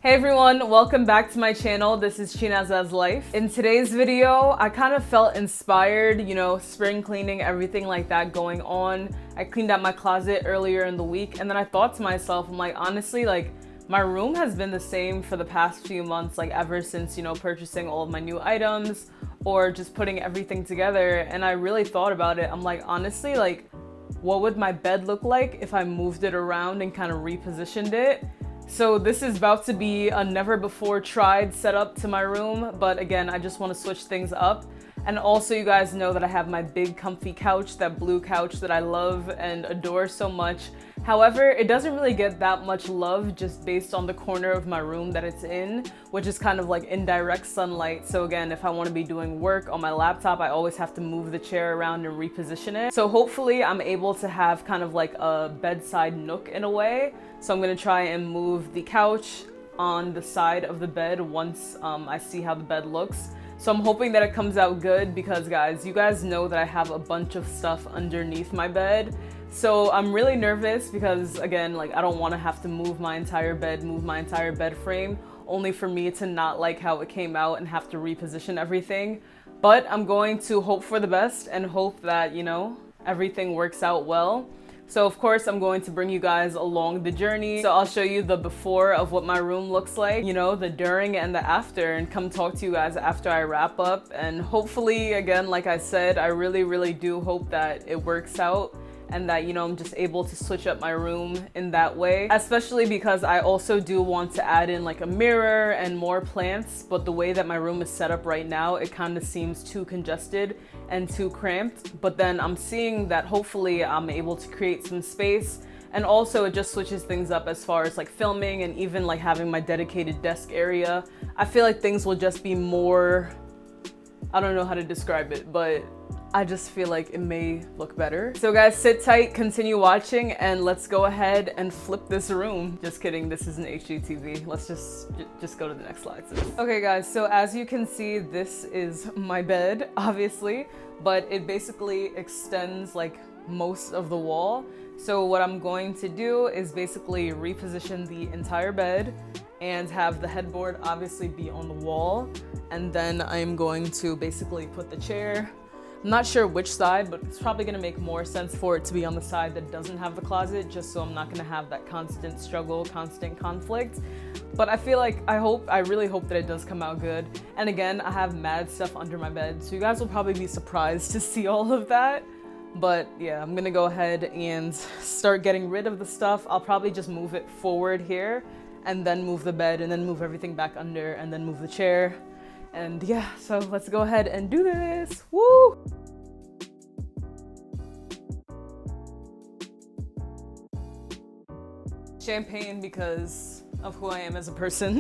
Hey everyone, welcome back to my channel. This is Chinaza's Life. In today's video, I kind of felt inspired, spring cleaning, everything like that going on. I cleaned out my closet earlier in the week and then I thought to myself, I'm like, honestly, my room has been the same for the past few months, ever since, purchasing all of my new items or just putting everything together. And I really thought about it. I'm like, honestly, what would my bed look like if I moved it around and kind of repositioned it? So this is about to be a never before tried setup to my room, but again, I just want to switch things up. And also you guys know that I have my big comfy couch, that blue couch that I love and adore so much. However, it doesn't really get that much love just based on the corner of my room that it's in, which is kind of like indirect sunlight. So again, if I want to be doing work on my laptop, I always have to move the chair around and reposition it. So hopefully I'm able to have kind of like a bedside nook in a way. So I'm going to try and move the couch on the side of the bed once I see how the bed looks. So I'm hoping that it comes out good because guys, you guys know that I have a bunch of stuff underneath my bed. So I'm really nervous because again, I don't want to have to move my entire bed frame, only for me to not like how it came out and have to reposition everything. But I'm going to hope for the best and hope that, everything works out well. So of course I'm going to bring you guys along the journey. So I'll show you the before of what my room looks like, the during and the after, and come talk to you guys after I wrap up. And hopefully, again, like I said, I really do hope that it works out and that, I'm just able to switch up my room in that way, especially because I also do want to add in a mirror and more plants. But the way that my room is set up right now, it kind of seems too congested and too cramped. But then I'm seeing that hopefully I'm able to create some space, and also it just switches things up as far as filming and even having my dedicated desk area. I feel like things will just be more, I don't know how to describe it, but I just feel like it may look better. So guys, sit tight, continue watching, and let's go ahead and flip this room. Just kidding, this isn't HGTV. Let's just go to the next slide. Okay guys, so as you can see, this is my bed, obviously, but it basically extends most of the wall. So what I'm going to do is basically reposition the entire bed and have the headboard obviously be on the wall. And then I'm going to basically put the chair, I'm not sure which side, but it's probably gonna make more sense for it to be on the side that doesn't have the closet, just so I'm not gonna have that constant struggle, constant conflict. But I feel I really hope that it does come out good. And again, I have mad stuff under my bed, so you guys will probably be surprised to see all of that. But yeah, I'm gonna go ahead and start getting rid of the stuff. I'll probably just move it forward here and then move the bed and then move everything back under and then move the chair. And yeah, so let's go ahead and do this. Woo! Champagne because of who I am as a person.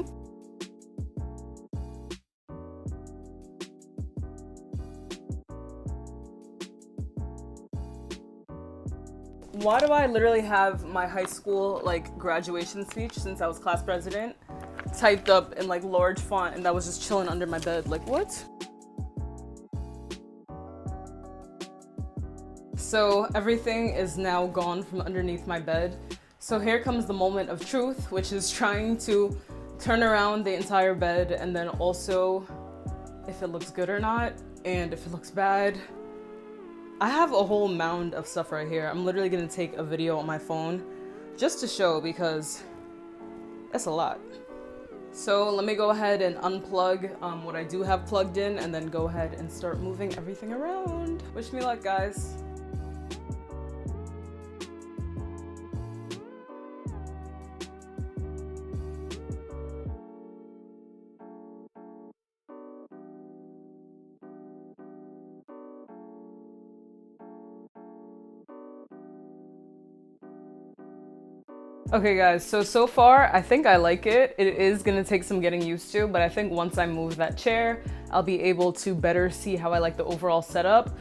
Why do I literally have my high school graduation speech, since I was class president, typed up in large font, and that was just chilling under my bed? What? So everything is now gone from underneath my bed. So here comes the moment of truth, which is trying to turn around the entire bed, and then also if it looks good or not, and if it looks bad. I have a whole mound of stuff right here. I'm literally gonna take a video on my phone just to show, because that's a lot. So let me go ahead and unplug what I do have plugged in, and then go ahead and start moving everything around. Wish me luck, guys. Okay guys, so far I think I like it. It is gonna take some getting used to, but I think once I move that chair, I'll be able to better see how I like the overall setup.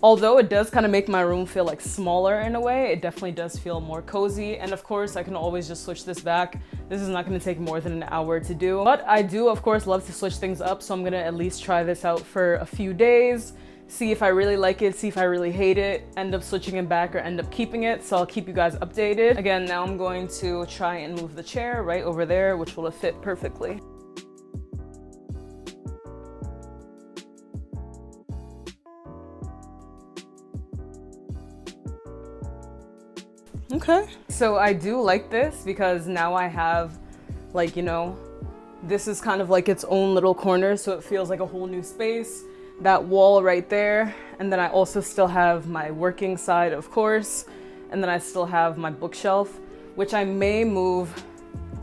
Although it does kind of make my room feel smaller in a way, it definitely does feel more cozy. And of course I can always just switch this back. This is not gonna take more than an hour to do. But I do of course love to switch things up, so I'm gonna at least try this out for a few days, see if I really like it, see if I really hate it, end up switching it back or end up keeping it. So I'll keep you guys updated. Again, now I'm going to try and move the chair right over there, which will fit perfectly. Okay, so I do like this because now I have, like, you know, this is kind of like its own little corner, so it feels like a whole new space. That wall right there, and then I also still have my working side, of course, and then I still have my bookshelf, which I may move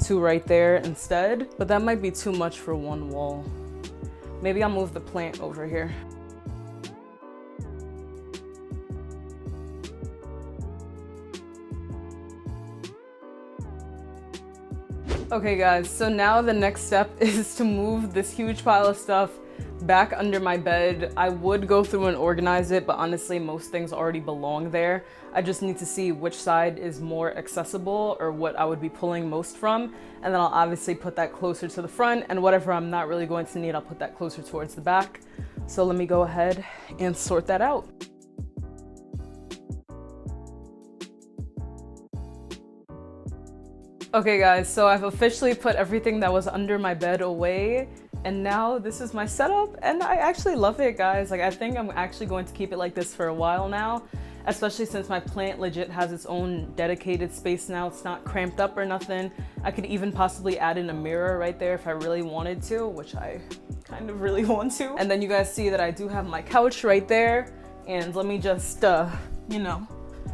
to right there instead, but that might be too much for one wall. Maybe I'll move the plant over here. Okay guys, so now the next step is to move this huge pile of stuff back under my bed. I would go through and organize it, but honestly, most things already belong there. I just need to see which side is more accessible or what I would be pulling most from. And then I'll obviously put that closer to the front, and whatever I'm not really going to need, I'll put that closer towards the back. So let me go ahead and sort that out. Okay guys, so I've officially put everything that was under my bed away, and now this is my setup, and I actually love it, guys. Like, I think I'm actually going to keep it like this for a while now, especially since my plant legit has its own dedicated space now. It's not cramped up or nothing. I could even possibly add in a mirror right there if I really wanted to, which I kind of really want to. And then you guys see that I do have my couch right there, and let me just, you know,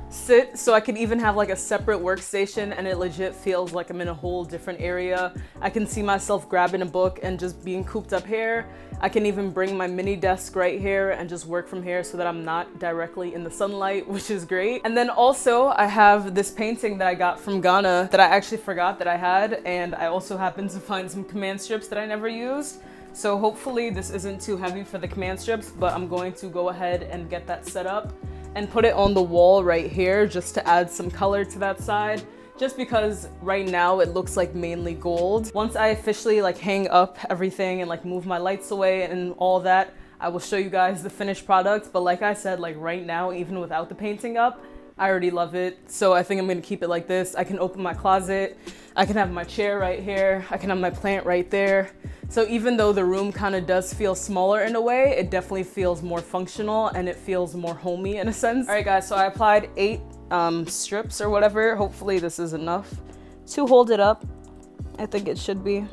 sit, so I can even have like a separate workstation, and it legit feels like I'm in a whole different area. I can see myself grabbing a book and just being cooped up here. I can even bring my mini desk right here and just work from here so that I'm not directly in the sunlight, which is great. And then also I have this painting that I got from Ghana that I actually forgot that I had, and I also happened to find some command strips that I never used. So hopefully this isn't too heavy for the command strips, but I'm going to go ahead and get that set up and put it on the wall right here just to add some color to that side, just because right now it looks like mainly gold. Once I officially like hang up everything and like move my lights away and all that, I will show you guys the finished product. But like I said, like right now, even without the painting up, I already love it. So I think I'm gonna keep it like this. I can open my closet, I can have my chair right here, I can have my plant right there. So even though the room kind of does feel smaller in a way, it definitely feels more functional and it feels more homey in a sense. All right guys, so I applied 8 strips or whatever. Hopefully this is enough to hold it up. I think it should be.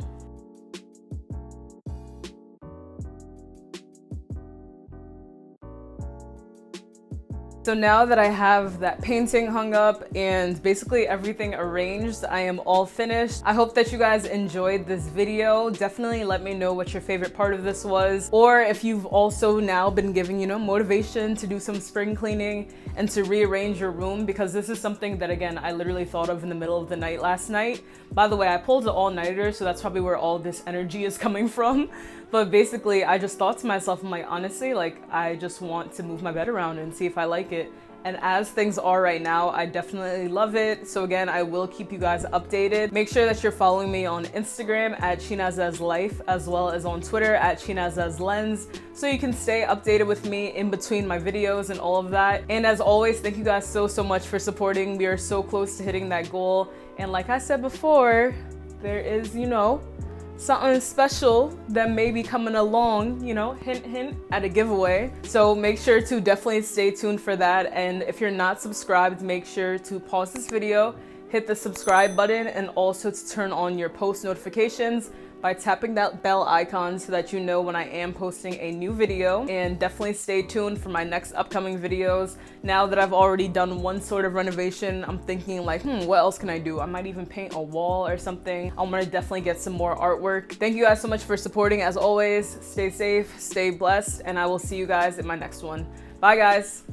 So now that I have that painting hung up and basically everything arranged, I am all finished. I hope that you guys enjoyed this video. Definitely let me know what your favorite part of this was, or if you've also now been given, you know, motivation to do some spring cleaning and to rearrange your room, because this is something that, again, I literally thought of in the middle of the night last night. By the way, I pulled an all-nighter, so that's probably where all this energy is coming from. But basically, I just thought to myself, I'm like, honestly, like, I just want to move my bed around and see if I like it. And as things are right now, I definitely love it. So again, I will keep you guys updated. Make sure that you're following me on Instagram at chinazazlife, as well as on Twitter at chinazazlens, so you can stay updated with me in between my videos and all of that. And as always, thank you guys so much for supporting. We are so close to hitting that goal. And like I said before, there is, you know, something special that may be coming along, you know, hint hint, at a giveaway. So make sure to definitely stay tuned for that. And if you're not subscribed, make sure to pause this video, hit the subscribe button, and also to turn on your post notifications by tapping that bell icon so that you know when I am posting a new video. And definitely stay tuned for my next upcoming videos. Now that I've already done one sort of renovation, I'm thinking like, what else can I do? I might even paint a wall or something. I'm gonna definitely get some more artwork. Thank you guys so much for supporting. As always, stay safe, stay blessed, and I will see you guys in my next one. Bye guys.